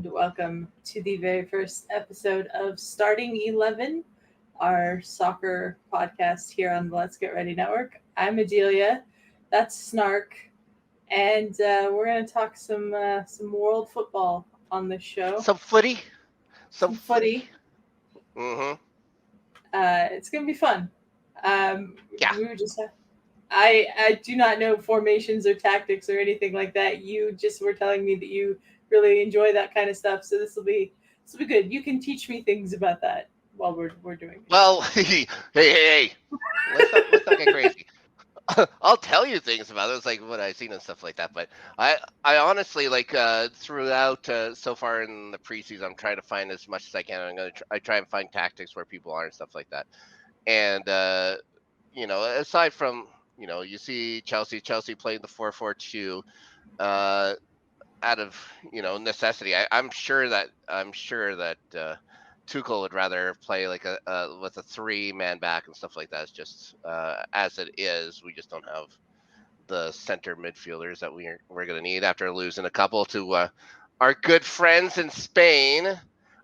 and welcome to the very first episode of Starting 11, our soccer podcast here on the Let's Get Ready Network. I'm Adelia, that's Snark, and we're going to talk some world football on this show. Some footy. Some footy. Mm-hmm. It's going to be fun. Yeah. We were just I do not know formations or tactics or anything like that. You just were telling me that you really enjoy that kind of stuff, so this will be good. You can teach me things about that while we're doing this. Well, hey. Let's not get crazy. I'll tell you things about it. It's like what I've seen and stuff like that. But I honestly throughout so far in the preseason, I'm trying to find as much as I can. I try and find tactics where people are and stuff like that. And aside from you see Chelsea playing the 4-4-2 out of necessity. I'm sure that Tuchel would rather play like with a 3-man back and stuff like that. It's just as it is, we just don't have the center midfielders that we're going to need after losing a couple to our good friends in Spain.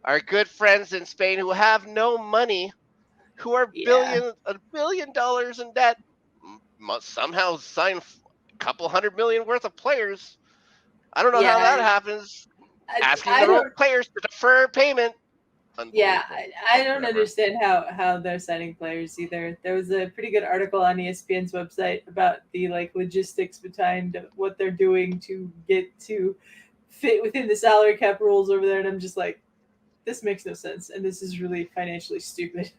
Our good friends in Spain who have no money, who are $1 billion in debt, must somehow sign a couple $100 million worth of players. I don't know how that happens. Asking the players to defer payment. Yeah, I don't understand how they're signing players either. There was a pretty good article on ESPN's website about the logistics behind what they're doing to get to fit within the salary cap rules over there, and I'm just like, this makes no sense, and this is really financially stupid.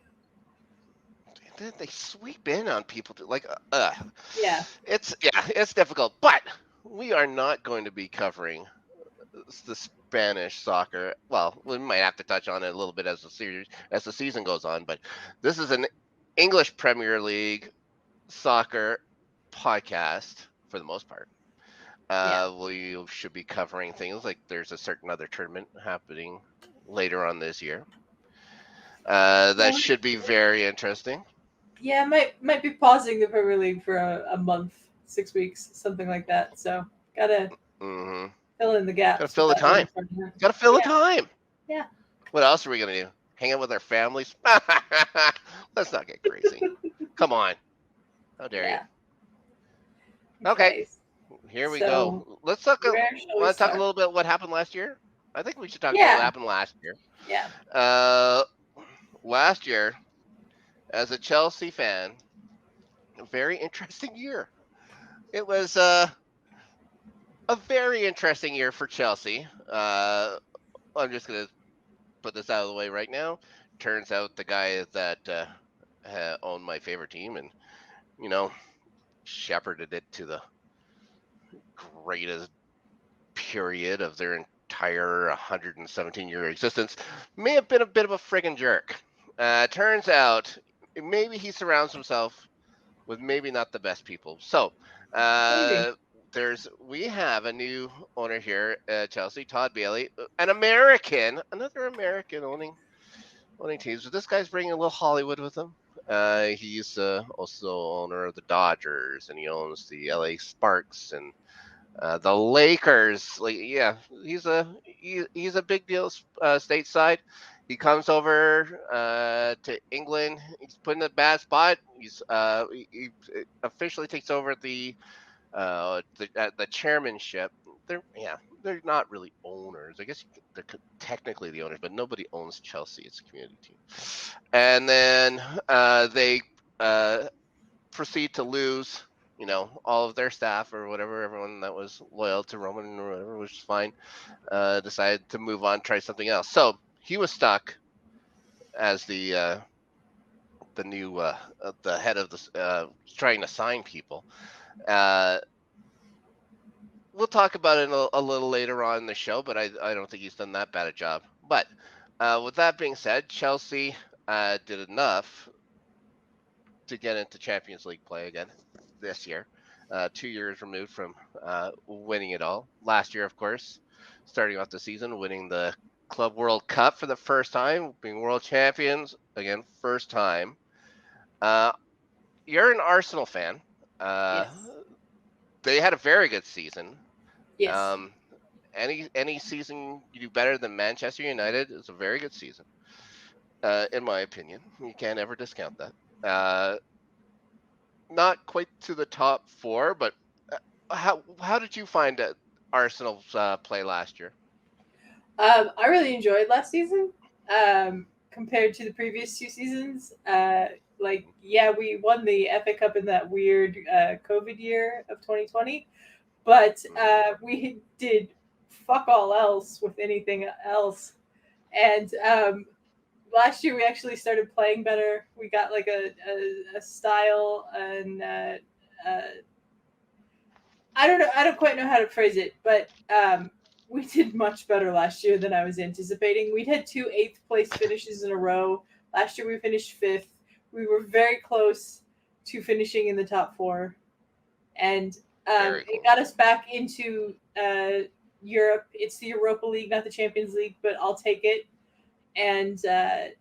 They sweep in on people to Yeah, it's difficult, but we are not going to be covering the Spanish soccer. Well, we might have to touch on it a little bit as the season goes on, but this is an English Premier League soccer podcast for the most part. We should be covering things like there's a certain other tournament happening later on this year. That should be very interesting. Yeah, might be pausing the Premier League for a month, 6 weeks, something like that. So gotta fill in the gaps. Gotta fill the time. Gotta fill the time. Yeah. What else are we gonna do? Hang out with our families? Let's not get crazy. Come on. How dare you? Okay. Here we go. Let's talk. Want to talk a little bit what happened last year? I think we should talk about what happened last year. Yeah. Last year, as a Chelsea fan, a very interesting year. It was a very interesting year for Chelsea. I'm just going to put this out of the way right now. Turns out the guy that owned my favorite team and, shepherded it to the greatest period of their entire 117-year existence may have been a bit of a friggin' jerk. Turns out maybe he surrounds himself with maybe not the best people. So we have a new owner here at Chelsea, Todd Bailey, another American owning teams. But this guy's bringing a little Hollywood with him. He's also owner of the Dodgers, and he owns the LA Sparks and the Lakers. He's a big deal stateside. He comes over to England. He's put in a bad spot. He officially takes over the chairmanship. They're not really owners. I guess they're technically the owners, but nobody owns Chelsea. It's a community team. And then they proceed to lose, all of their staff or whatever, everyone that was loyal to Roman or whatever, which is fine, decided to move on, try something else. So he was stuck as the new the head of the trying to sign people. We'll talk about it a little later on in the show, but I don't think he's done that bad a job. But with that being said, Chelsea did enough to get into Champions League play again this year. 2 years removed from winning it all. Last year, of course, starting off the season, winning the Club World Cup for the first time, being world champions again, first time. You're an Arsenal fan. Yes. They had a very good season. Yes. any season you do better than Manchester United is a very good season, in my opinion. You can't ever discount that. Not quite to the top four, but how did you find Arsenal's play last year? I really enjoyed last season compared to the previous two seasons. Like, yeah, we won the FA Cup in that weird COVID year of 2020, but Mm, we did fuck all else with anything else. And last year we actually started playing better. We got like a style and uh, I don't know. I don't quite know how to phrase it, but we did much better last year than I was anticipating. We'd had two eighth place finishes in a row. Last year we finished fifth. We were very close to finishing in the top four, and very it close. got us back into Europe. It's the Europa League, not the Champions League, but I'll take it. And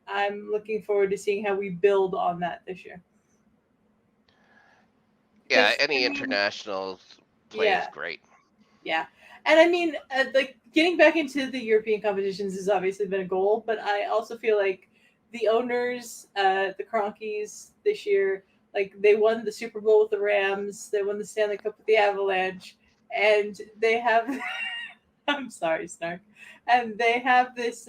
I'm looking forward to seeing how we build on that this year. Yeah, Because I any mean, international play is yeah, great. yeah, and I mean, like getting back into the European competitions has obviously been a goal, but I also feel like the owners, the Cronkies this year, like they won the Super Bowl with the Rams, they won the Stanley Cup with the Avalanche, and they have I'm sorry, Snark. And they have this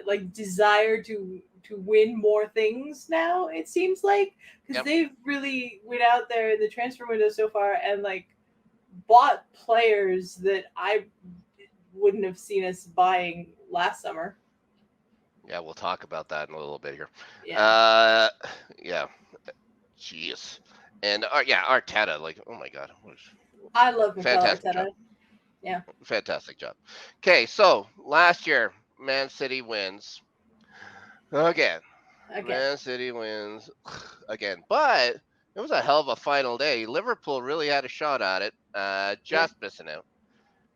like desire to win more things now. It seems like because Yep. they've really went out there in the transfer window so far and like bought players that I wouldn't have seen us buying last summer. Yeah, we'll talk about that in a little bit here. Yeah, Uh, yeah, jeez. And yeah, Arteta, like, oh my God, I love Mikel fantastic Arteta. job. Yeah, Fantastic job. Okay, so last year, Man City wins again. again. Man City wins again, but it was a hell of a final day. Liverpool really had a shot at it, Yeah, just missing out.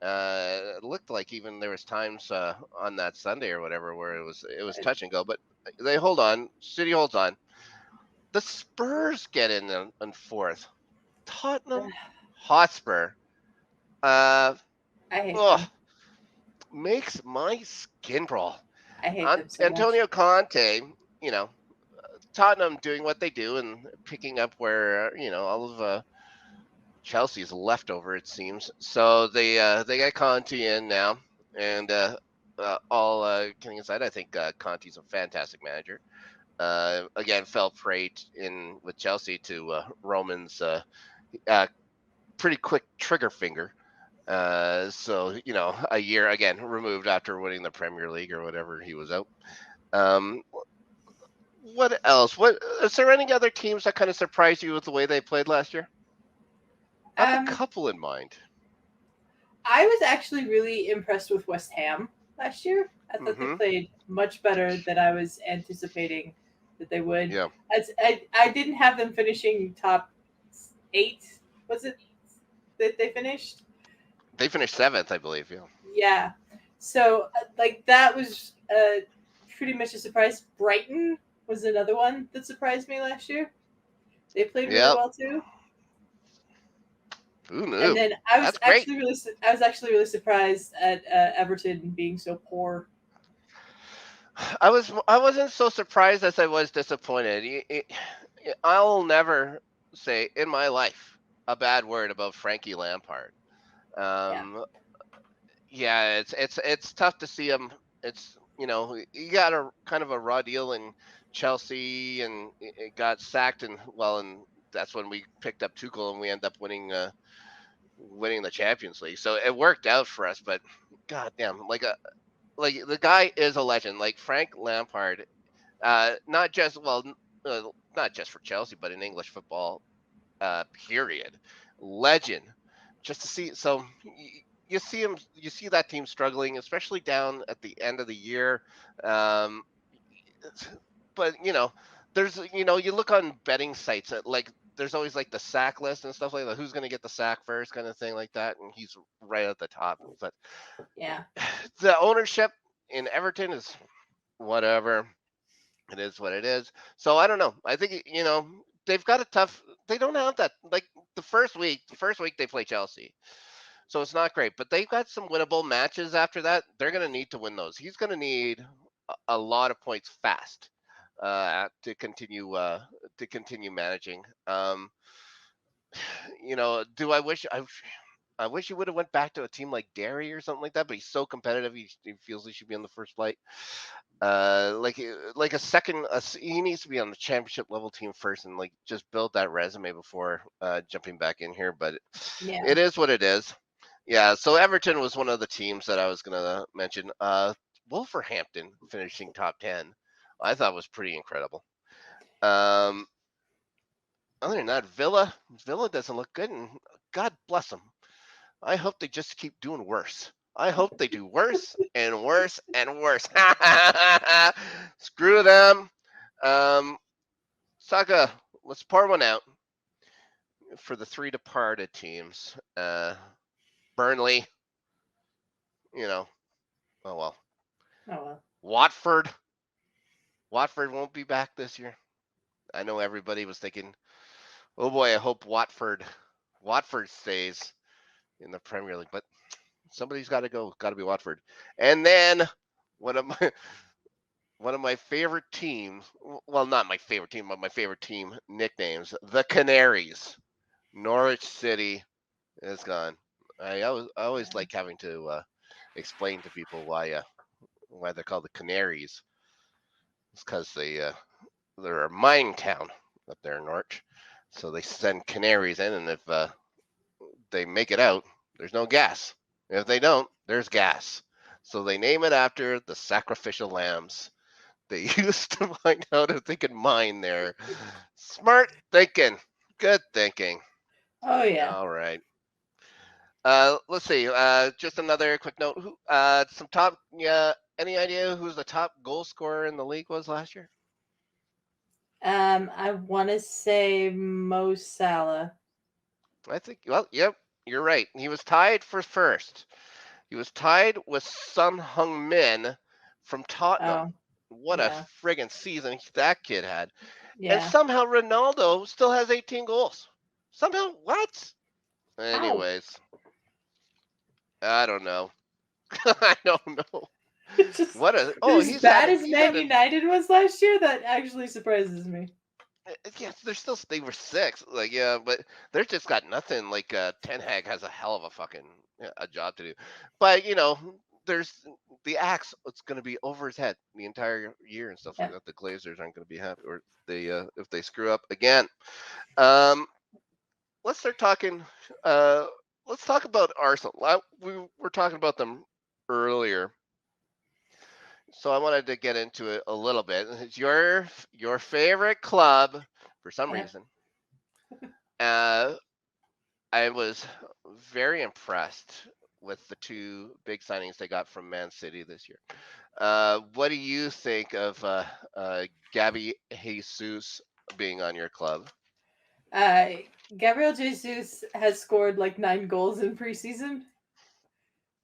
It looked like even there was times on that Sunday or whatever where it was touch and go, but they hold on. City holds on. The Spurs get in fourth. Tottenham Hotspur. Uh, I hate ugh, them. makes my skin crawl. I hate them so much. Antonio Conte, you know, Tottenham doing what they do and picking up where all of Chelsea's leftover, it seems. So they got Conte in now, and all kidding aside, I think Conte's a fantastic manager. Again, fell prey in with Chelsea to Roman's uh, pretty quick trigger finger. So a year again removed after winning the Premier League or whatever he was out. Um, what else? What is there any other teams that kind of surprised you with the way they played last year? I have a Um, couple in mind. I was actually really impressed with West Ham last year. I thought they Mm-hmm. played much better than I was anticipating that they would. Yeah, I didn't have them finishing top eight. Was it that they finished? they finished seventh, I believe. Yeah. Yeah. So like that was pretty much a surprise. Brighton was another one that surprised me last year. They played really Yep. well too. Who And knew? then That's great. I was actually really surprised at Everton being so poor. I wasn't so surprised as I was disappointed. I'll never say in my life a bad word about Frankie Lampard. Yeah. Um, yeah, it's tough to see him. It's he got a kind of a raw deal in Chelsea and it got sacked and that's when we picked up Tuchel and we end up winning the Champions League. So it worked out for us, but goddamn, like the guy is a legend. Like Frank Lampard, not just not just for Chelsea, but in English football, period. Legend. Just to see, so you see him, you see that team struggling, especially down at the end of the year. Um, but there's you look on betting sites at like there's always like the sack list and stuff like that. Who's going to get the sack first, kind of thing like that, and he's right at the top. But Yeah. the ownership in Everton is whatever. It is what it is. So I don't know. I think they've got a tough. They don't have that like the first week. The first week they play Chelsea. So it's not great, but they've got some winnable matches after that. They're going to need to win those. He's going to need a lot of points fast to continue managing. Do I wish he would have went back to a team like Derry or something like that, but he's so competitive. He feels he should be on the first flight. Like a second, he needs to be on the championship level team first and like just build that resume before jumping back in here. But Yeah. it is what it is. Yeah. So Everton was one of the teams that I was gonna mention. Wolverhampton finishing top 10, I thought was pretty incredible. Um, Other than that, Villa doesn't look good, and God bless them. I hope they just keep doing worse. I hope they do worse and worse and worse. Screw them. Um, Saka, let's pour one out for the three departed teams. Burnley, oh well. Oh well. Watford won't be back this year. I know everybody was thinking, oh boy, I hope Watford stays in the Premier League, but somebody's got to go. Got to be Watford. And then one of my favorite teams. Well, not my favorite team, but my favorite team nicknames: the Canaries. Norwich City is gone. I always like having to explain to people why they're called the Canaries. It's because they're a mining town up there in Norwich, so they send canaries in, and if they make it out, there's no gas. If they don't, there's gas. So they name it after the sacrificial lambs they used to find out if they could mine there. Smart thinking. Good thinking. Oh yeah. All right. Let's see. Just another quick note. Some top. Yeah. Any idea who's the top goal scorer in the league was last year? I want to say Mo Salah. I think. Well, yep. You're right. He was tied for first. He was tied with Sun Hung Min from Tottenham. Oh What a yeah. friggin' season that kid had. And Yeah. somehow Ronaldo still has 18 goals. Somehow, what? How? Anyways, I don't know. I don't know. Just What a as he's bad had as Man United was last year, that actually surprises me. yeah, they were six, like, yeah, but they're just got nothing. Like Ten Hag has a hell of a fucking a job to do, but there's the axe. It's going to be over his head the entire year and stuff like Yeah. that. The Glazers aren't going to be happy, or if they screw up again. Um, let's start talking. Uh, let's talk about Arsenal. We were talking about them earlier, so I wanted to get into it a little bit. It's your favorite club for some Yeah. reason. Uh, I was very impressed with the two big signings they got from Man City this year. What do you think of Gabby Jesus being on your club? Uh, Gabriel Jesus has scored like 9 goals in preseason.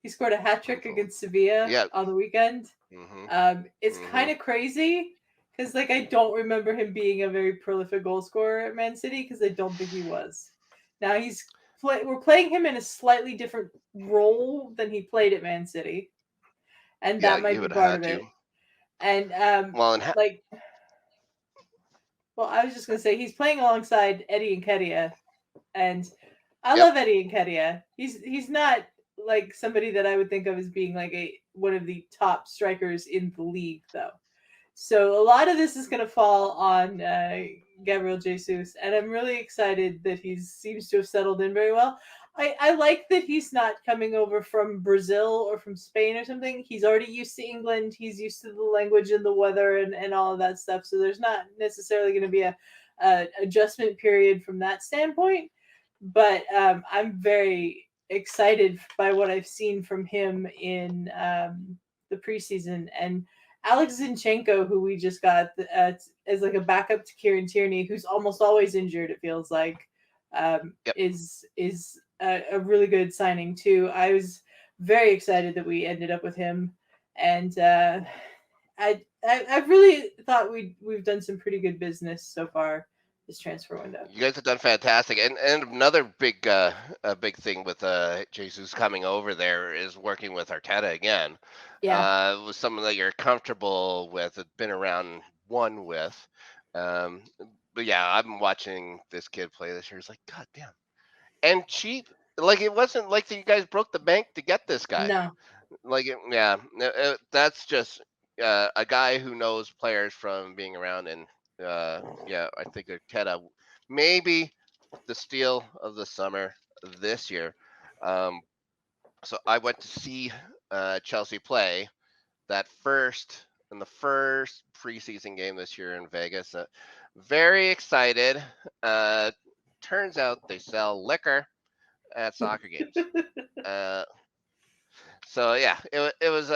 He scored a hat trick Oh, against Sevilla yeah. on the weekend. Hmm. It's kind of crazy because like I don't remember him being a very prolific goal scorer at Man City because I don't think he was. Now we're playing him in a slightly different role than he played at Man City, and Yeah, that you might be would have part had of to. it. And Well, and like, well, I was just gonna say he's playing alongside Eddie Nketiah, and I yep. love Eddie Nketiah. He's not like somebody that I would think of as being like one of the top strikers in the league, though. So a lot of this is going to fall on Gabriel Jesus, and I'm really excited that he seems to have settled in very well. I like that he's not coming over from Brazil or from Spain or something. He's already used to England. He's used to the language and the weather and all of that stuff. So there's not necessarily going to be a adjustment period from that standpoint. But I'm very excited by what I've seen from him in the preseason. And Alex Zinchenko, who we just got as like a backup to Kieran Tierney, who's almost always injured, it feels like, Yep. is a really good signing too. I was very excited that we ended up with him, and I really thought we've done some pretty good business so far this transfer window. You guys have done fantastic, and another big thing with Jesus coming over there is working with Arteta again. Yeah. Was someone that you're comfortable with, been around one with. Um, but yeah, I've been watching this kid play this year. It's like, God damn, and cheap. Like it wasn't like you guys broke the bank to get this guy. No. Like, yeah, that's just a guy who knows players from being around, and yeah, I think Arteta maybe the steal of the summer this year. Um, so I went to see Chelsea play that first in the first preseason game this year in Vegas. Very excited. Uh, Turns out they sell liquor at soccer games. Uh, So yeah, it was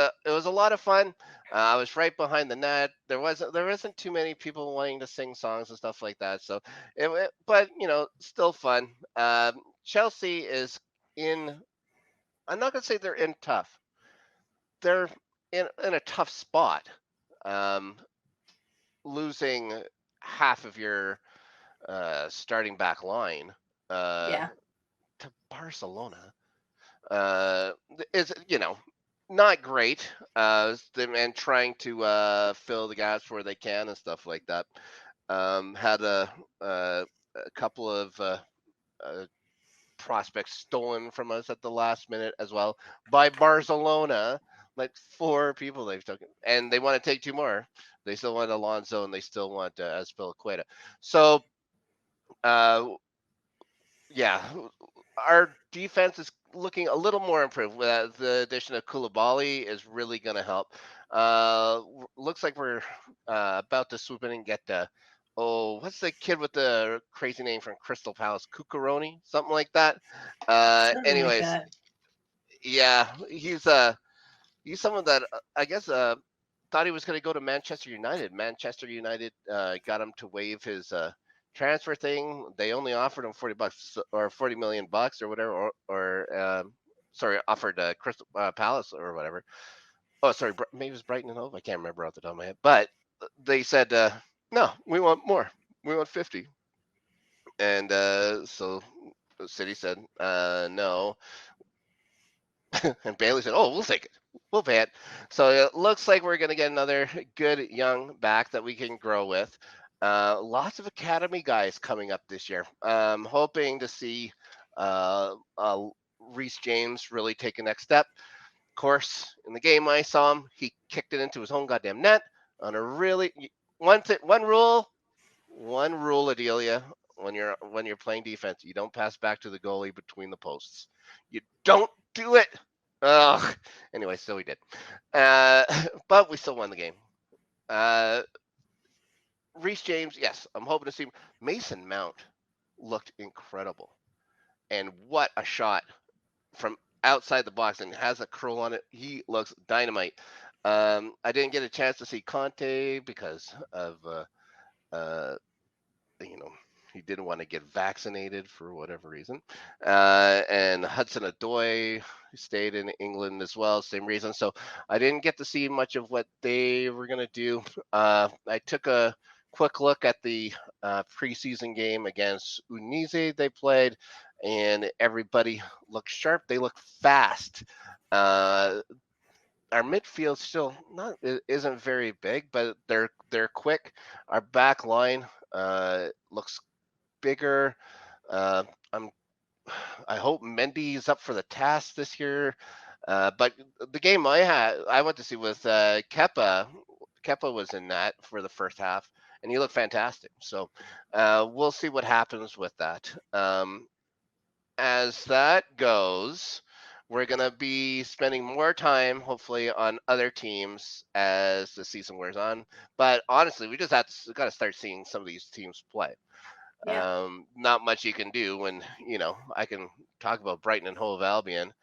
a lot of fun. I was right behind the net. There wasn't too many people wanting to sing songs and stuff like that. So but still fun. Chelsea is in. I'm not gonna say they're in tough. They're in a tough spot. Um, Losing half of your starting back line uh, Yeah. to Barcelona uh, is not great. And trying to fill the gaps where they can and stuff like that. Had uh, a couple of uh, prospects stolen from us at the last minute as well by Barcelona. Like four people they've taken, and they want to take two more. They still want Alonso, and they still want Azpilicueta. So uh, yeah, our defense is looking a little more improved. The addition of Koulibaly is really going to help. Looks like we're about to swoop in and get what's the kid with the crazy name from Crystal Palace? Cucuroni, something like that. Something like Anyways, that. yeah, he's someone that I guess thought he was going to go to Manchester United. Manchester United got him to waive his transfer thing. They only offered him $40 or 40 million bucks or whatever, or sorry, offered Crystal Palace or whatever. Oh, sorry, maybe it was Brighton and Hove. I can't remember off the top of my head. But they said, no, we want more. We want 50. And so the city said, no. And Bailey said, "Oh, we'll take it. We'll pay it." So it looks like we're going to get another good young back that we can grow with. Lots of academy guys coming up this year. Hoping to see Reece James really take a next step. Of course, in the game I saw him, he kicked it into his own goddamn net on a really one rule, Adelia, when you're playing defense, you don't pass back to the goalie between the posts. You don't do it. Oh, anyway, so we did, uh, but we still won the game. Uh, Reece James, yes, I'm hoping to see Mason Mount looked incredible, and what a shot from outside the box and has a curl on it. He looks dynamite. I didn't get a chance to see Conte because of uh, you know, he didn't want to get vaccinated for whatever reason. And Hudson Odoi stayed in England as well, same reason. So I didn't get to see much of what they were going to do. I took a quick look at the preseason game against Udinese they played, and everybody looked sharp. They look fast. Our midfield still not isn't very big, but they're quick. Our back line looks bigger. Uh, I'm I hope Mendy's up for the task this year. But the game I went to see was Kepa. Kepa was in that for the first half, and he looked fantastic. So we'll see what happens with that. As that goes, we're going to be spending more time, hopefully, on other teams as the season wears on. But honestly, we just got to start seeing some of these teams play. Yeah. Not much you can do when I can talk about Brighton and Hove Albion,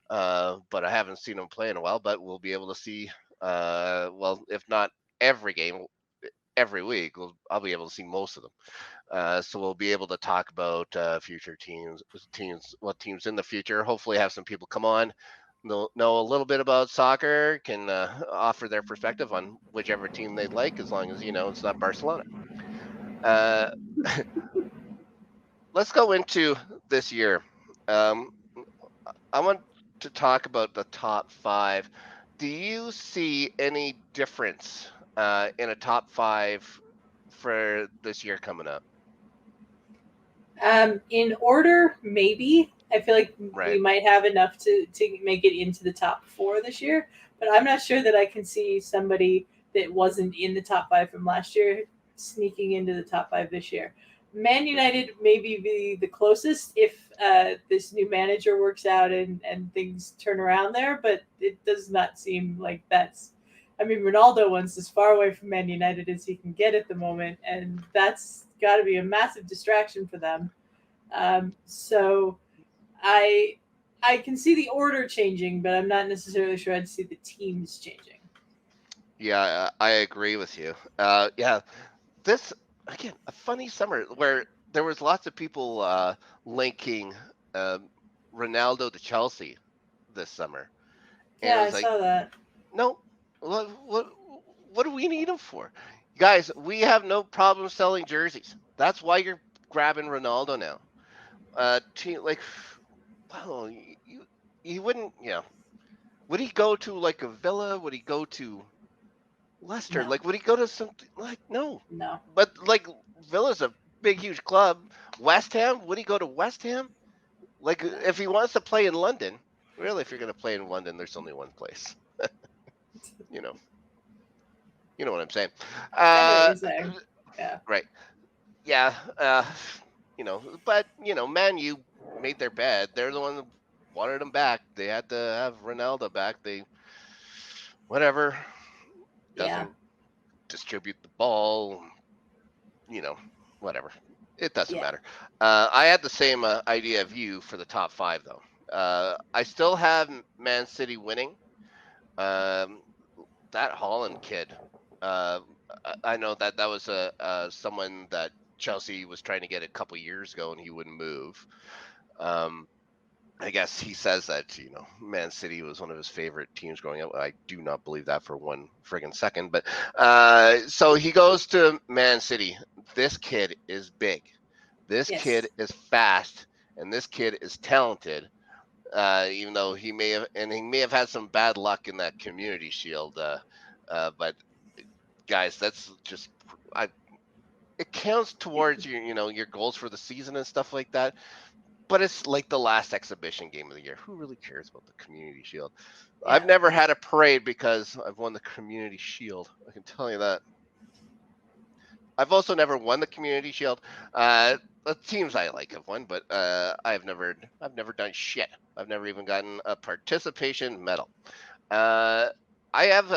but I haven't seen them play in a while. But we'll be able to see, well, if not every game, every week, I'll be able to see most of them. So we'll be able to talk about future what teams in the future. Hopefully, have some people come on, know a little bit about soccer, can offer their perspective on whichever team they'd like, as long as it's not Barcelona. Uh, let's go into this year. Um, I want to talk about the top five. Do you see any difference in a top five for this year coming up? In order, maybe. I feel like we Right. might have enough to make it into the top four this year, but I'm not sure that I can see somebody that wasn't in the top five from last year sneaking into the top five this year. Man United maybe be the closest if this new manager works out and things turn around there, but it does not seem like that's. I mean, Ronaldo wants as far away from Man United as he can get at the moment, and that's got to be a massive distraction for them. So I I can see the order changing, but I'm not necessarily sure I'd see the teams changing. Yeah, I agree with you. Yeah, this again a funny summer where there was lots of people linking um, Ronaldo to Chelsea this summer, and it Yeah, I was like, saw that. no, what do we need him for, guys? We have no problem selling jerseys. That's why you're grabbing Ronaldo now. Like, well, you wouldn't, would he go to like a Villa? Would he go to Leicester? No, Like, would he go to something like no? no, But like, Villa's a big, huge club. West Ham? Would he go to West Ham? Like, no. if he wants to play in London, really, if you're going to play in London, there's only one place. You know, you know what I'm saying. I know what Uh, you're saying. Yeah, right? Yeah. But Man U made their bed. They're the one that wanted him back. They had to have Ronaldo back. They whatever yeah, doesn't distribute the ball. You know, whatever. It doesn't yeah, matter. I had the same idea of you for the top five, though. I still have Man City winning. Um, that Holland kid. Uh, I know that was someone that Chelsea was trying to get a couple years ago, and he wouldn't move. Um, I guess he says that Man City was one of his favorite teams growing up. I do not believe that for one friggin' second. But so he goes to Man City. This kid is big. This kid yes, is fast, and this kid is talented. Even though he may have had some bad luck in that Community Shield. But guys, that's just I, it counts towards your goals for the season and stuff like that. But it's like the last exhibition game of the year. Who really cares about the Community Shield? I've yeah, never had a parade because I've won the Community Shield. I can tell you that. I've also never won the Community Shield. The teams I like have won, but I've never done shit. I've never even gotten a participation medal. Uh, I have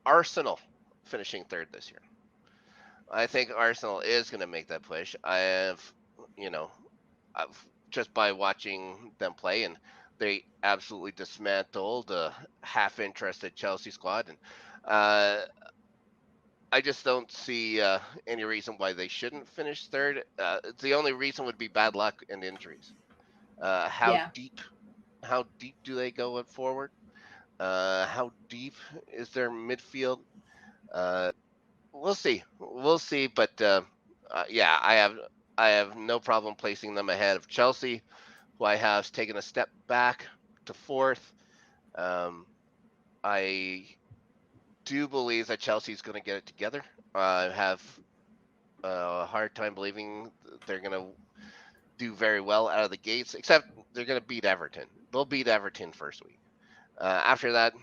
Arsenal finishing third this year. I think Arsenal is going to make that push. You know, just by watching them play, and they absolutely dismantled a half-interested Chelsea squad, and uh, I just don't see any reason why they shouldn't finish third. The only reason would be bad luck and injuries. Uh, how yeah, deep? How deep do they go at forward? How deep is their midfield? Uh, we'll see. We'll see. But yeah, I have no problem placing them ahead of Chelsea, who I have taken a step back to fourth. Um, I do believe that Chelsea's going to get it together. I have a hard time believing they're going to do very well out of the gates, except they're going to beat Everton. They'll beat Everton first week. After that,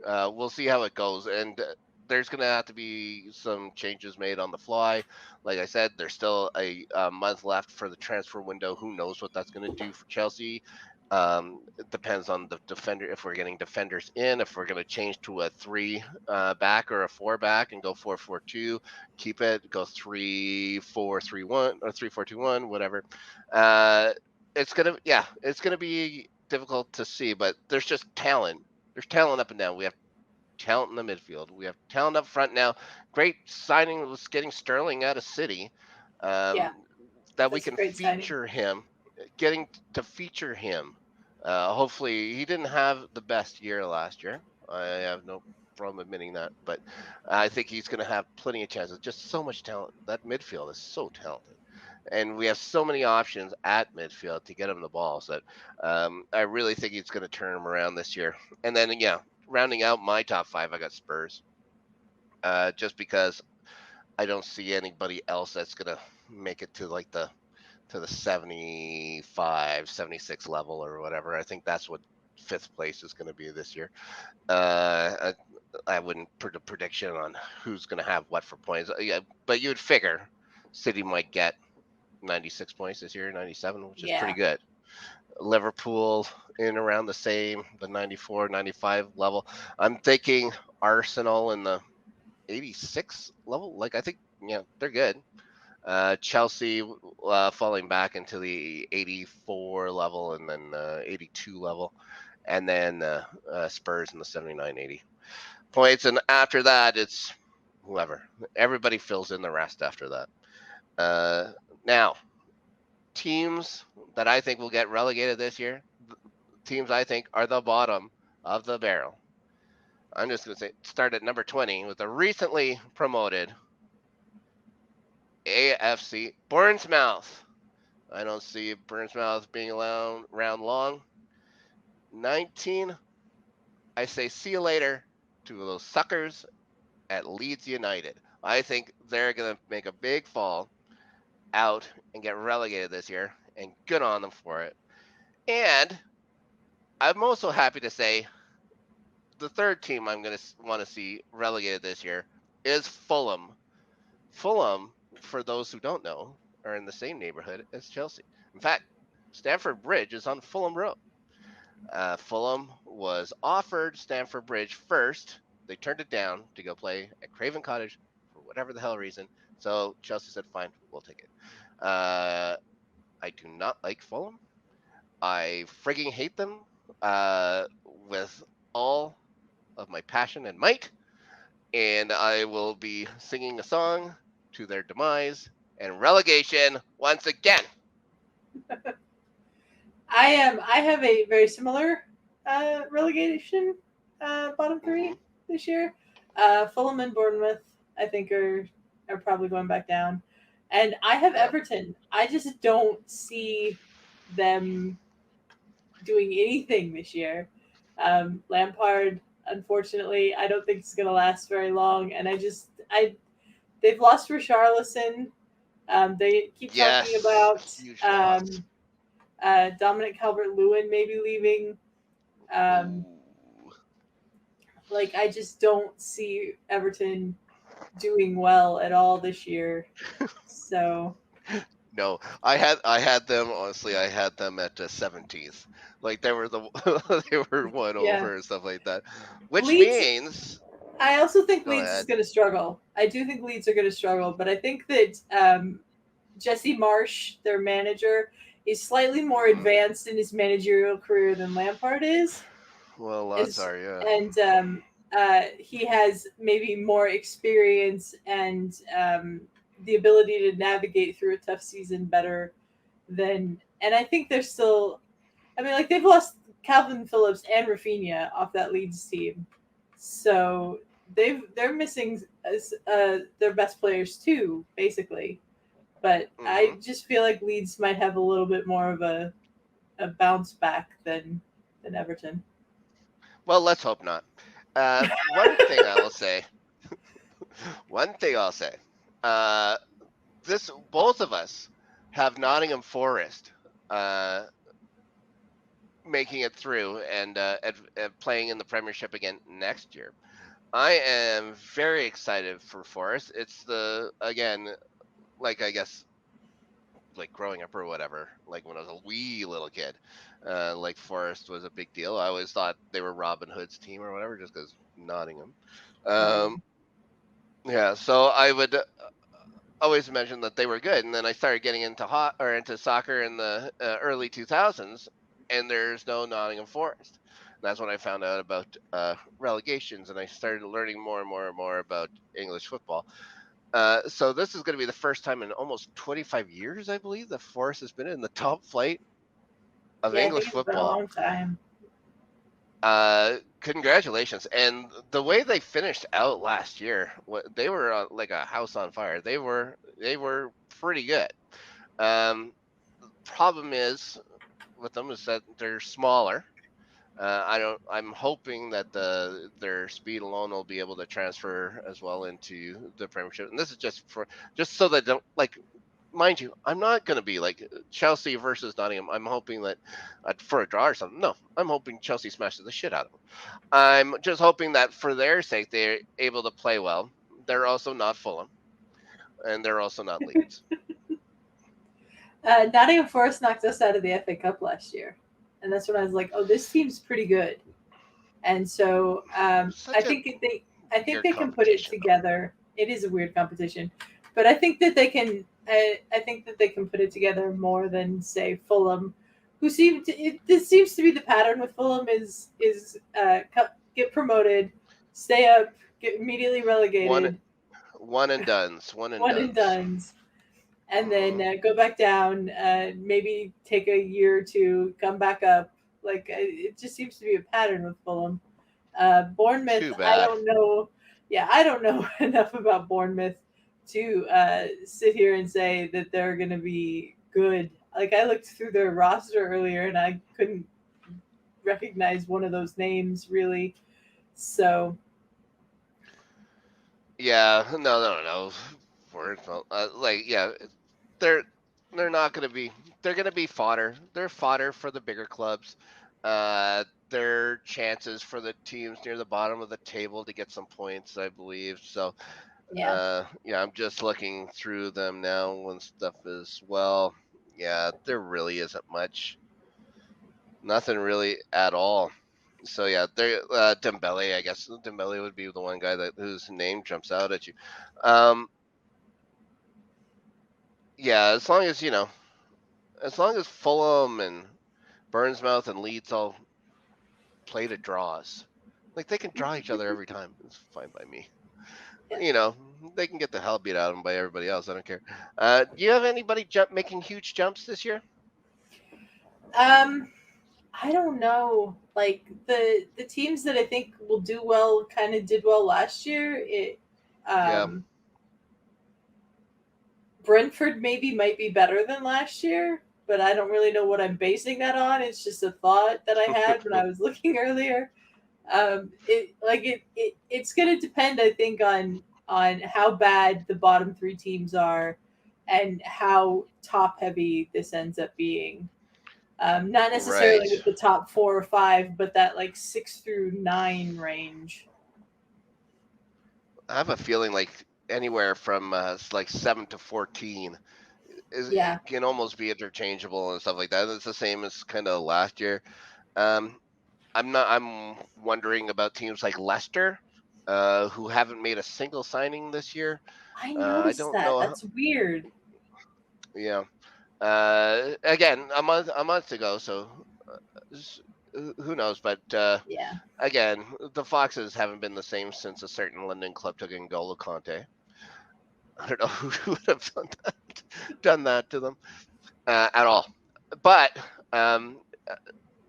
we'll see how it goes. And there's going to have to be some changes made on the fly. Like I said, there's still a month left for the transfer window. Who knows what that's going to do for Chelsea? It depends on the defender. If we're getting defenders in, if we're going to change to a three back or a four back and go 4-4-2, keep it, go 3-4-3-1 or 3-4-2-1, whatever. Uh, it's gonna be difficult to see, but there's just talent. There's talent up and down. We have talent in the midfield. We have talent up front now. Great signing was getting Sterling out of City. yeah. Um, that we That's a can great signing. feature him, getting to feature him. Hopefully, he didn't have the best year last year. I have no from admitting that, but I think he's going to have plenty of chances. Just so much talent. That midfield is so talented, and we have so many options at midfield to get him the ball. So I really think he's going to turn him around this year. And then rounding out my top five, I got Spurs. Just because I don't see anybody else that's going to make it to like the 75, 76 level or whatever. I think that's what fifth place is going to be this year. I wouldn't put a prediction on who's going to have what for points. Yeah, but you would figure City might get 96 points this year, 97, which is pretty Yeah. good. Liverpool in around the same, the 94, 95 level. I'm thinking Arsenal in the 86 level. Like, I think, they're good. Chelsea falling back into the 84 level and then 82 level. And then Spurs in the 79, 80 points. And after that, it's whoever. Everybody fills in the rest after that. Now, teams that I think will get relegated this year, teams I think are the bottom of the barrel. I'm just going to say start at number 20 with the recently promoted AFC Bournemouth. I don't see Bournemouth being around long. 19, I say see you later to those suckers at Leeds United. I think they're going to make a big fall out and get relegated this year, and good on them for it. And I'm also happy to say the third team I'm going to want to see relegated this year is Fulham. Fulham, for those who don't know, are in the same neighborhood as Chelsea. In fact, Stamford Bridge is on Fulham Road. Fulham was offered Stamford Bridge first. They turned it down to go play at Craven Cottage for whatever the hell reason. So Chelsea said, fine, we'll take it. I do not like Fulham. I frigging hate them with all of my passion and might. And I will be singing a song to their demise and relegation once again. I have a very similar relegation bottom three this year. Fulham and Bournemouth, I think, are probably going back down, and I have Everton. I just don't see them doing anything this year. Lampard, unfortunately, I don't think it's going to last very long, and they've lost Richarlison. They keep talking about Dominic Calvert-Lewin maybe leaving. I just don't see Everton doing well at all this year. So no, I had them honestly. I had them at 17th. Like they were they were one over and stuff like that, which Leeds, means. I also think Leeds ahead. is going to struggle. I do think Leeds are going to struggle, but I think that Jesse Marsh, their manager, is slightly more advanced in his managerial career than Lampard is. Well, lots are, yeah. And he has maybe more experience and the ability to navigate through a tough season better than. And I think they're still. I mean, like they've lost Calvin Phillips and Rafinha off that Leeds team, so they're missing their best players too, basically. But I just feel like Leeds might have a little bit more of a bounce back than Everton. Well, let's hope not. One thing I will say. One thing I'll say. Both of us have Nottingham Forest making it through and playing in the Premiership again next year. I am very excited for Forest. It's I guess, like growing up or whatever, like when I was a wee little kid, like Forest was a big deal. I always thought they were Robin Hood's team or whatever, just because Nottingham. Yeah, so I would always imagine that they were good, and then I started getting into soccer in the early 2000s, and there's no Nottingham Forest. That's when I found out about relegations, and I started learning more and more and more about English football. So this is going to be the first time in almost 25 years, I believe, that Forest has been in the top flight of English football. It's been a long time. Congratulations. And the way they finished out last year, they were like a house on fire. They were pretty good. Um, Problem is with them is that they're smaller. I'm hoping that their speed alone will be able to transfer as well into the Premiership. And this is just so that don't like, mind you, I'm not going to be like Chelsea versus Nottingham. I'm hoping that for a draw or something. No, I'm hoping Chelsea smashes the shit out of them. I'm just hoping that for their sake they're able to play well. They're also not Fulham, and they're also not Leeds. Nottingham Forest knocked us out of the FA Cup last year, and that's when I was like, "Oh, this team's pretty good." And so I Such a think I think weird they can put it competition, though. together. It is a weird competition, but I think that they can. I think that they can put it together more than say Fulham, who seem to. This seems to be the pattern with Fulham is get promoted, stay up, get immediately One relegated, one and done's. One and one and done's. done's, and then Mhm. go back down. Maybe take a year or two, come back up. Like it just seems to be a pattern with Fulham. Bournemouth, Too I bad. don't know. Yeah, I don't know enough about Bournemouth to sit here and say that they're going to be good. Like I looked through their roster earlier and I couldn't recognize one of those names really. So Yeah, no. Like, yeah, they're they're not gonna be. They're gonna be fodder. They're fodder for the bigger clubs. They're chances for the teams near the bottom of the table to get some points, I believe. So, yeah, yeah, I'm just looking through them now when stuff is well. Yeah, there really isn't much. Nothing really at all. So yeah, there Dembele, I guess Dembele would be the one guy that whose name jumps out at you. Um, yeah, as long as Fulham and Bournemouth and Leeds all play to draws, like they can draw each other every time. It's fine by me. yeah. You know, they can get the hell beat out of them by everybody else. I don't care. Do you have anybody making huge jumps this year? Um, I don't know. Like the teams that I think will do well kind of did well last year. Yeah. Um, Brentford maybe might be better than last year, but I don't really know what I'm basing that on. It's just a thought that I had when I was looking earlier. It's going to depend, I think, on how bad the bottom three teams are and how top heavy this ends up being. Not necessarily Right. with the top 4 or 5, but that like 6 through 9 range. I have a feeling like anywhere from like 7 to 14 Yeah, can almost be interchangeable and stuff like that. It's the same as kind of last year. Um, I'm wondering about teams like Leicester, who haven't made a single signing this year. I I noticed don't that. know. That's weird. Yeah. Again, a month ago, so s- who knows? But Yeah, again, the Foxes haven't been the same since a certain London club took N'Golo Conte. I don't know who would have done that to them at all. But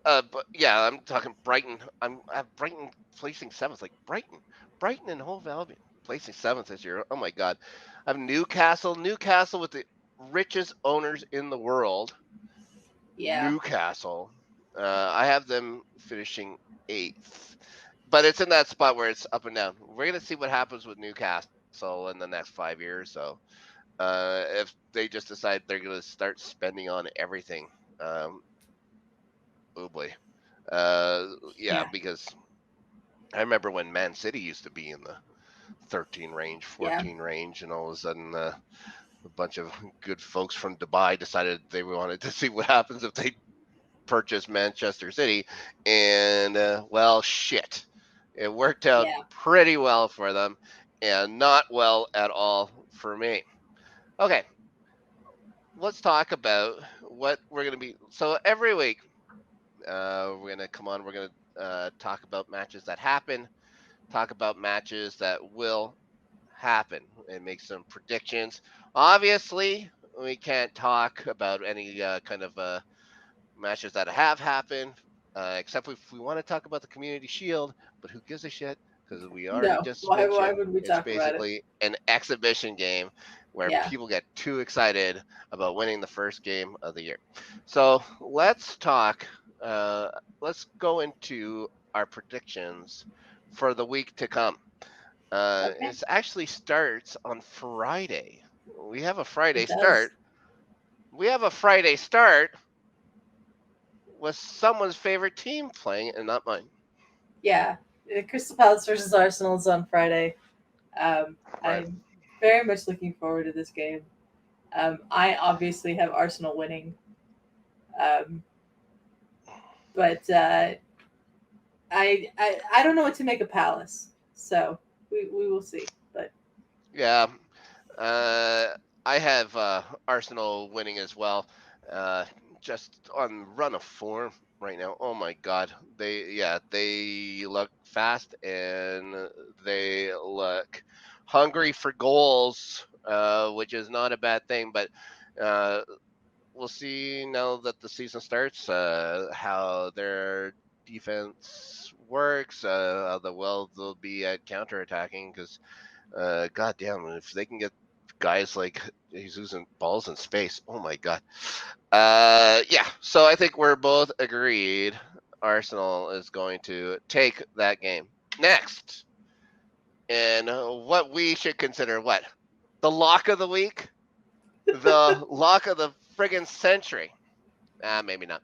but yeah, I'm talking Brighton. I have Brighton placing seventh. Like Brighton and Hove Albion placing seventh this year. Oh my God, I have Newcastle. Newcastle with the richest owners in the world. yeah, Newcastle. I have them finishing eighth, but it's in that spot where it's up and down. We're gonna see what happens with Newcastle in the next 5 years. So, if they just decide they're gonna start spending on everything, um, oh boy. Yeah, yeah, because I remember when Man City used to be in the 13 range, yeah, 14 range, and all of a sudden a bunch of good folks from Dubai decided they wanted to see what happens if they purchase Manchester City. And, well, shit. It worked out yeah. pretty well for them and not well at all for me. Okay, let's talk about what we're going to be. So every week, we're going to come on, we're going to talk about matches that happen, talk about matches that will happen, and make some predictions. Obviously, we can't talk about any kind of matches that have happened. except if we want to talk about the Community Shield, but who gives a shit? Because we already No. just Why mentioned would we it's talk about it? basically an exhibition game where Yeah. people get too excited about winning the first game of the year. So let's talk. Uh, let's go into our predictions for the week to come. Okay. It actually starts on Friday. We have a Friday It does. start. We have a Friday start with someone's favorite team playing and not mine. Yeah. Crystal Palace versus Arsenal is on Friday. Right. I'm very much looking forward to this game. I obviously have Arsenal winning, um, but I don't know what to make of Palace, so we will see. But Yeah. Uh, I have Arsenal winning as well. Uh, just on run of form right now. Oh my God, they look fast and they look hungry for goals, which is not a bad thing. But uh, we'll see now that the season starts how their defense works, how well they'll be at counterattacking because God damn, if they can get guys like Jesus and balls in space, oh my God. Yeah, so I think we're both agreed Arsenal is going to take that game. Next, and what we should consider what? The lock of the week? The lock of the friggin' century. Maybe not.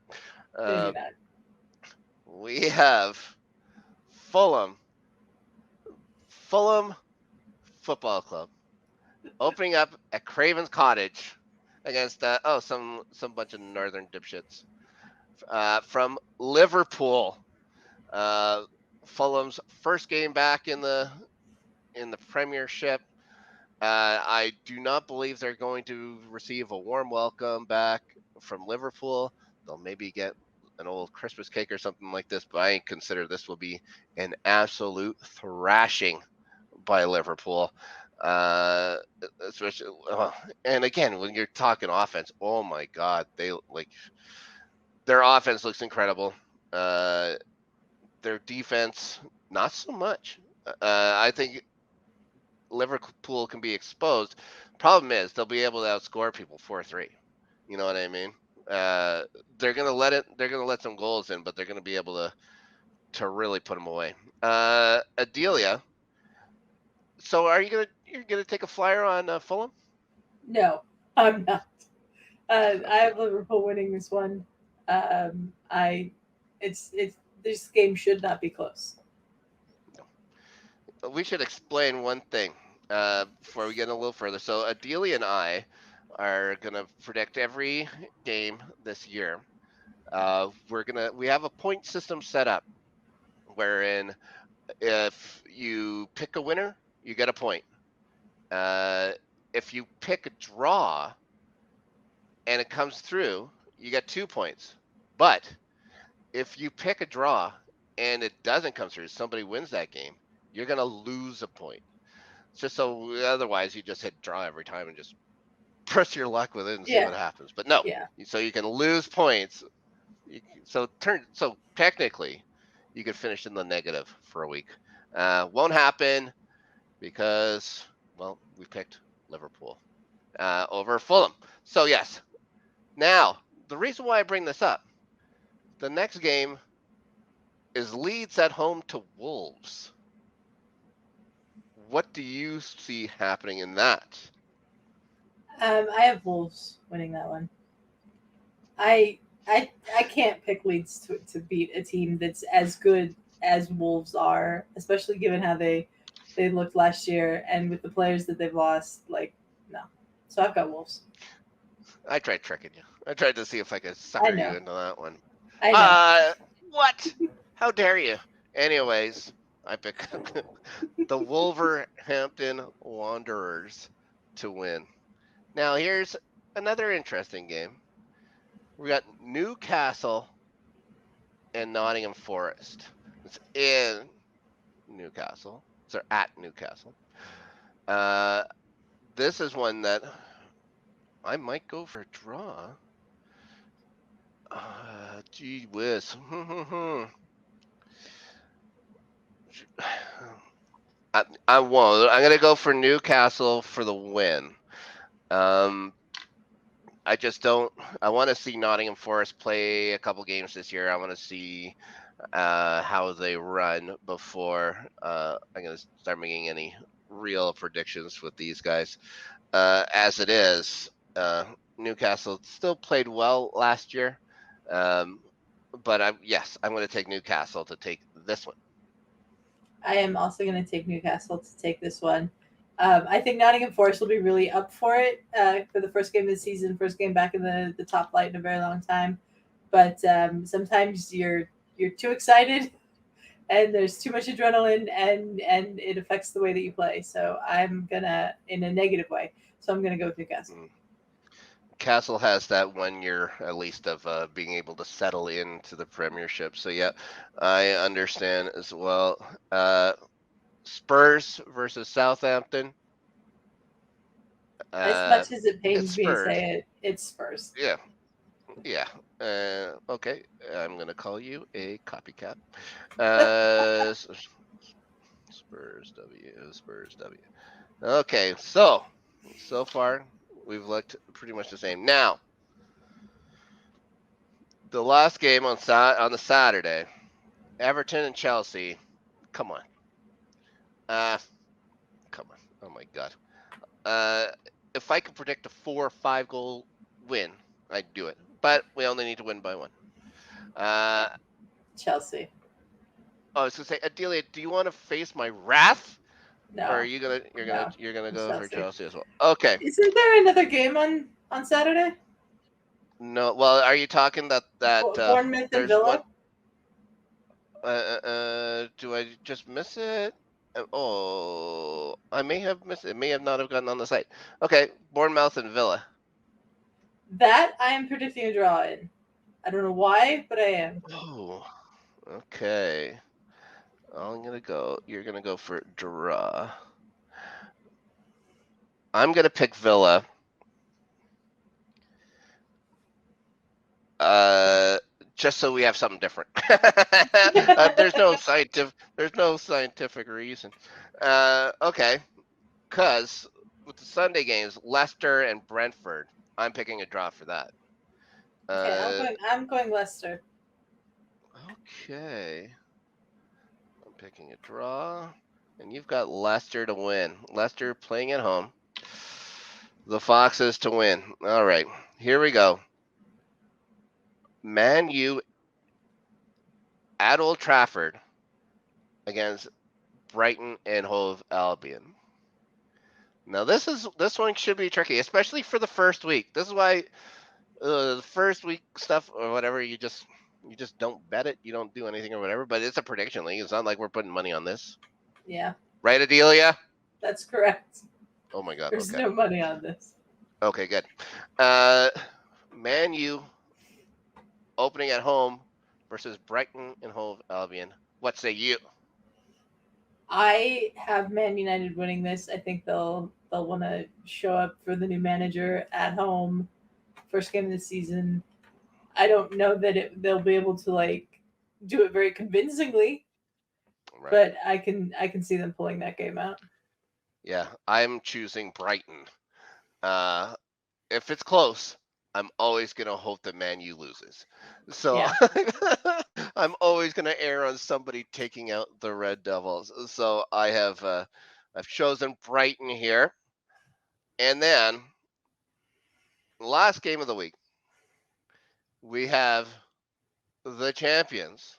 maybe Uh, not. we have Fulham, Fulham Football Club opening up at Craven's Cottage against some bunch of northern dipshits from Liverpool. Uh, Fulham's first game back in the Premiership. I do not believe they're going to receive a warm welcome back from Liverpool. They'll maybe get an old Christmas cake or something like this, but I consider this will be an absolute thrashing by Liverpool. Uh, especially, and again, when you're talking offense, oh my God, they like their offense looks incredible. Uh, their defense, not so much. I think Liverpool can be exposed. Problem is, they'll be able to outscore people 4-3. You know what I mean? Uh, they're gonna let it. They're gonna let some goals in, but they're gonna be able to really put them away. Adelia, so you're gonna take a flyer on Fulham? No, I'm not. I have Liverpool winning this one. I it's this game should not be close. We should explain one thing before we get a little further. So Adelia and I are gonna predict every game this year. We have a point system set up wherein if you pick a winner, you get a point. Uh, if you pick a draw and it comes through, you get 2 points. But if you pick a draw and it doesn't come through, somebody wins that game, you're gonna lose a point. Just so otherwise you just hit draw every time and just press your luck with it and see Yeah, what happens. But no, yeah, so you can lose points. So technically, you could finish in the negative for a week. Won't happen because we picked Liverpool over Fulham. So yes. Now the reason why I bring this up, the next game is Leeds at home to Wolves. What do you see happening in that? I have Wolves winning that one. I I can't pick Leeds to beat a team that's as good as Wolves are, especially given how they looked last year and with the players that they've lost. Like no, so I've got Wolves. I tried tricking you. I tried to see if I could I sucker you know, into that one. I know. What? How dare you? Anyways, I pick the Wolverhampton Wanderers to win. Now here's another interesting game. We got Newcastle and Nottingham Forest. It's in Newcastle. So at Newcastle. Uh, this is one that I might go for a draw. Gee whiz. I won't. I'm gonna go for Newcastle for the win. Um, I just don't. I want to see Nottingham Forest play a couple games this year. I want to see how they run before I'm gonna start making any real predictions with these guys. As it is, Newcastle still played well last year, um, but I'm going to take Newcastle to take this one. I am also going to take Newcastle to take this one. I think Nottingham Forest will be really up for it for the first game of the season, first game back in the top flight in a very long time. But sometimes you're too excited, and there's too much adrenaline, and it affects the way that you play. So I'm gonna in a negative way. So I'm gonna go with Newcastle. Castle has that 1 year at least of being able to settle into the Premiership. So yeah, I understand as well. Spurs versus Southampton. As much as it It's pains me to Spurs. say it, it's Spurs. Yeah, yeah. Okay, I'm gonna call you a copycat. Spurs W. Spurs W. Okay, so far we've looked pretty much the same. Now, the last game on the Saturday, Everton and Chelsea. Come on, uh, come on. Oh my God. Uh, if I could predict a 4 or 5 goal win, I'd do it. But we only need to win by one. Uh, Chelsea. I was gonna say, Adelia, do you want to face my wrath, or are No, you gonna no, it's go for Chelsea. Chelsea as well? Okay. Isn't there another game on Saturday? No. Well, are you talking that Bournemouth and there's one? Villa. Do I just miss it? Oh, I may have missed it. It may have not have gotten on the site. Okay, Bournemouth and Villa. That I am predicting a draw in. I don't know why, but I am. Oh, okay. You're gonna go for draw. I'm gonna pick Villa. Uh, just so we have something different. There's no scientific reason. Okay, because with the Sunday games, Leicester and Brentford, I'm picking a draw for that. Okay, Uh, I'm going Leicester. okay, I'm picking a draw, and you've got Leicester to win. Leicester playing at home. The Foxes to win. All right, here we go. Man U at Old Trafford against Brighton and Hove Albion. Now this one should be tricky, especially for the first week. This is why the first week stuff or whatever you just don't bet it. You don't do anything or whatever. But it's a prediction league. It's not like we're putting money on this, Yeah, right, Adelia? that's correct. Oh my God. There's Okay. no money on this. Okay. Good. Man U opening at home versus Brighton and Hove Albion. What say you? I have Man United winning this. I think they'll want to show up for the new manager at home, first game of the season. I don't know that they'll be able to like do it very convincingly, Right. but I can see them pulling that game out. Yeah, I'm choosing Brighton. Uh, if it's close, I'm always gonna hope that Man U loses. So Yeah. I'm always gonna err on somebody taking out the Red Devils. So I've chosen Brighton here, and then last game of the week we have the champions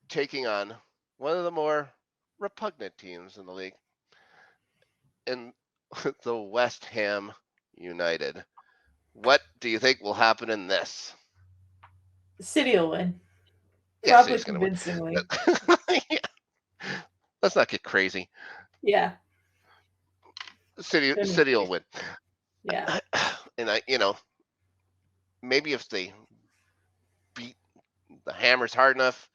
taking on one of the more repugnant teams in the league, in the West Ham United. What do you think will happen in this? City will win. Yeah, Probably City's going to convincingly. win. Yeah. Let's not get crazy. Yeah. City will win. Yeah. And maybe if they beat the Hammers hard enough,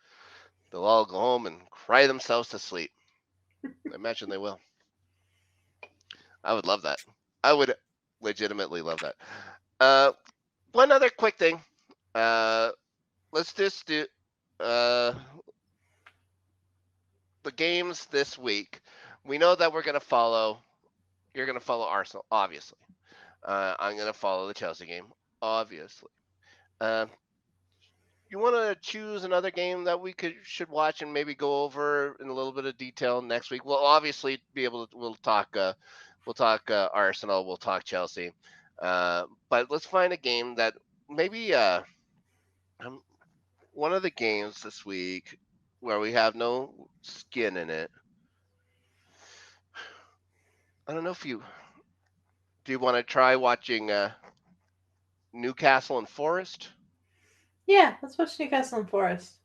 they'll all go home and cry themselves to sleep. I imagine they will. I would love that. I would legitimately love that. one other quick thing. Uh, let's just do uh, the games this week. We know that we're gonna follow. You're gonna follow Arsenal, obviously. I'm gonna follow the Chelsea game, obviously. Uh, you want to choose another game that we should watch and maybe go over in a little bit of detail next week? We'll obviously be able to. We'll talk Arsenal. We'll talk Chelsea. But let's find a game that maybe um, one of the games this week where we have no skin in it. I don't know if you do. You want to try watching Newcastle and Forest? Yeah, let's watch Newcastle and Forest.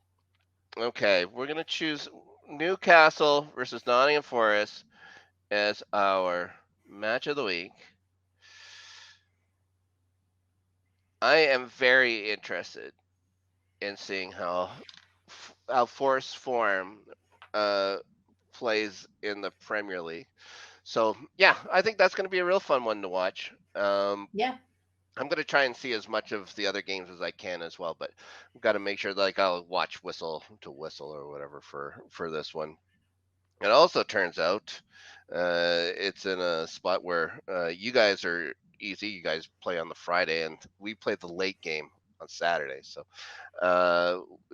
Okay, we're gonna choose Newcastle versus Nottingham Forest as our match of the week. I am very interested in seeing how Forest form uh, plays in the Premier League. So yeah, I think that's going to be a real fun one to watch. Yeah, I'm going to try and see as much of the other games as I can as well, but I've got to make sure that, like, I'll watch whistle to whistle or whatever for this one. It also turns out it's in a spot where you guys are easy. You guys play on the Friday, and we play the late game on Saturday. So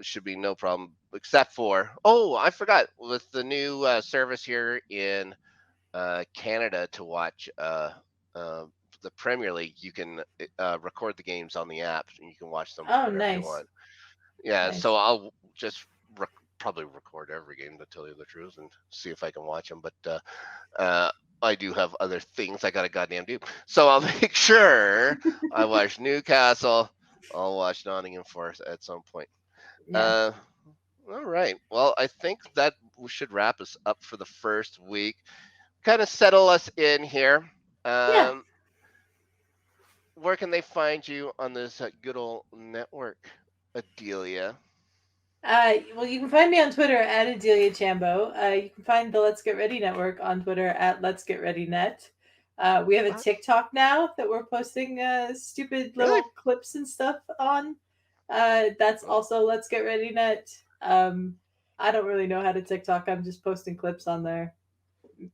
should be no problem, except for, oh, I forgot, with the new service here in Canada to watch uh, the Premier League, you can record the games on the app, and you can watch them oh, whenever you nice, want. Yeah, so nice. I'll just probably record every game to tell you the truth and see if I can watch them. But uh, I do have other things I got to goddamn do. So I'll make sure I watch Newcastle. I'll watch Nottingham Forest at some point. Yeah, Uh, all right. Well, I think that we should wrap us up for the first week. Kind of settle us in here. yeah. Um, where can they find you on this good old network, Adelia? Well, you can find me on Twitter at Adelia Chambo. You can find the Let's Get Ready Network on Twitter at Let's Get Ready Net. We have a Uh, TikTok now that we're posting stupid really? little clips and stuff on. That's Oh, also Let's Get Ready Net. I don't really know how to TikTok. I'm just posting clips on there.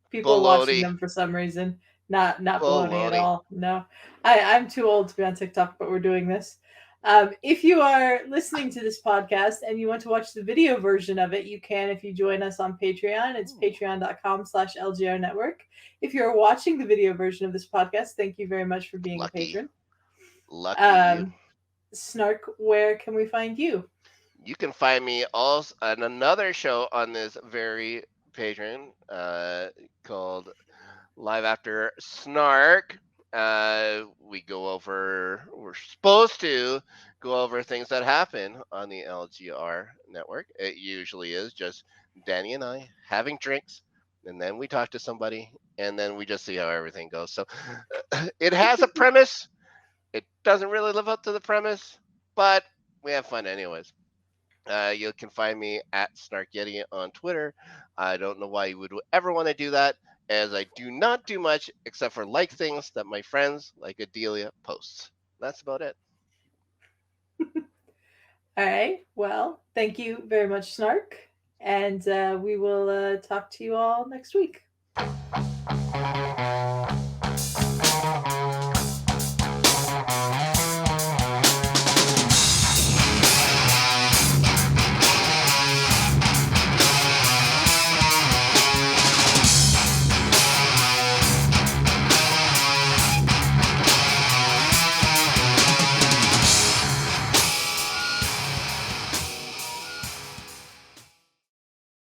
People are watching baloney. them for some reason. Not baloney at Baloney. all. No, I'm too old to be on TikTok, but we're doing this. If you are listening to this podcast and you want to watch the video version of it, you can if you join us on Patreon. It's Ooh, patreon.com/LGR Network. If you're watching the video version of this podcast, thank you very much for being a lucky. patron. Lucky you. Um, Snark, where can we find you? You can find me also on another show on this very Patreon called Live After Snark. We go over, we're supposed to go over things that happen on the LGR network. It usually is just Danny and I having drinks, and then we talk to somebody, and then we just see how everything goes. So it has a premise. It doesn't really live up to the premise, but we have fun anyways. You can find me at Snark Yeti on Twitter. I don't know why you would ever want to do that, as I do not do much except for like things that my friends like Adelia posts. That's about it. All right. Well, thank you very much, Snark. And we will talk to you all next week.